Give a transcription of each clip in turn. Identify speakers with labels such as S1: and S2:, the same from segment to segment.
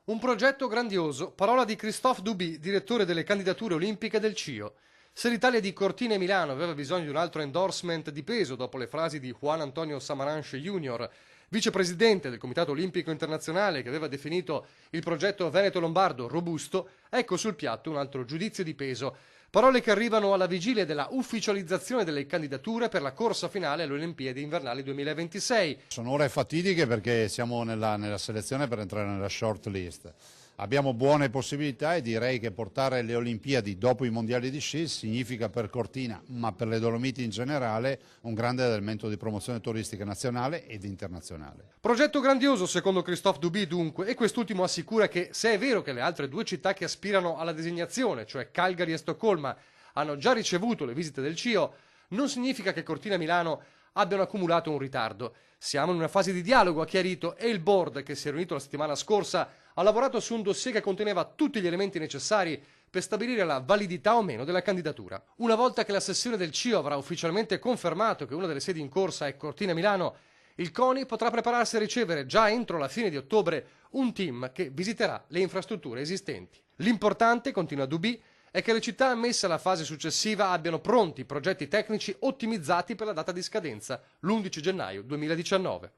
S1: Un progetto grandioso, parola di Christophe Duby, direttore delle candidature olimpiche del CIO. Se l'Italia di Cortina e Milano aveva bisogno di un altro endorsement di peso dopo le frasi di Juan Antonio Samaranch Jr., vicepresidente del Comitato Olimpico Internazionale che aveva definito il progetto Veneto-Lombardo robusto, ecco sul piatto un altro giudizio di peso. Parole che arrivano alla vigilia della ufficializzazione delle candidature per la corsa finale alle Olimpiadi invernali 2026.
S2: Sono ore fatidiche perché siamo nella selezione per entrare nella short list. Abbiamo buone possibilità e direi che portare le Olimpiadi dopo i mondiali di sci significa per Cortina, ma per le Dolomiti in generale, un grande elemento di promozione turistica nazionale ed internazionale.
S1: Progetto grandioso secondo Christophe Duby dunque, e quest'ultimo assicura che se è vero che le altre due città che aspirano alla designazione, cioè Calgary e Stoccolma, hanno già ricevuto le visite del CIO, non significa che Cortina e Milano abbiano accumulato un ritardo. Siamo in una fase di dialogo, ha chiarito, e il board, che si è riunito la settimana scorsa, ha lavorato su un dossier che conteneva tutti gli elementi necessari per stabilire la validità o meno della candidatura. Una volta che la sessione del CIO avrà ufficialmente confermato che una delle sedi in corsa è Cortina e Milano, il CONI potrà prepararsi a ricevere già entro la fine di ottobre un team che visiterà le infrastrutture esistenti. L'importante, continua Duby, è che le città ammesse alla fase successiva abbiano pronti i progetti tecnici ottimizzati per la data di scadenza, l'11 gennaio 2019.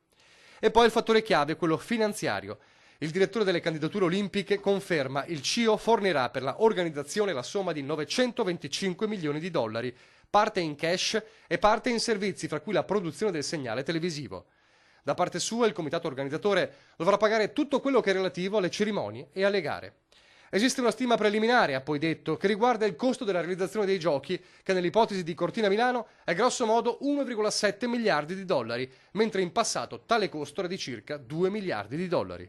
S1: E poi il fattore chiave, quello finanziario. Il direttore delle candidature olimpiche conferma il CIO fornirà per la organizzazione la somma di 925 milioni di dollari, parte in cash e parte in servizi, fra cui la produzione del segnale televisivo. Da parte sua il comitato organizzatore dovrà pagare tutto quello che è relativo alle cerimonie e alle gare. Esiste una stima preliminare, ha poi detto, che riguarda il costo della realizzazione dei giochi, che nell'ipotesi di Cortina Milano è grosso modo 1,7 miliardi di dollari, mentre in passato tale costo era di circa 2 miliardi di dollari.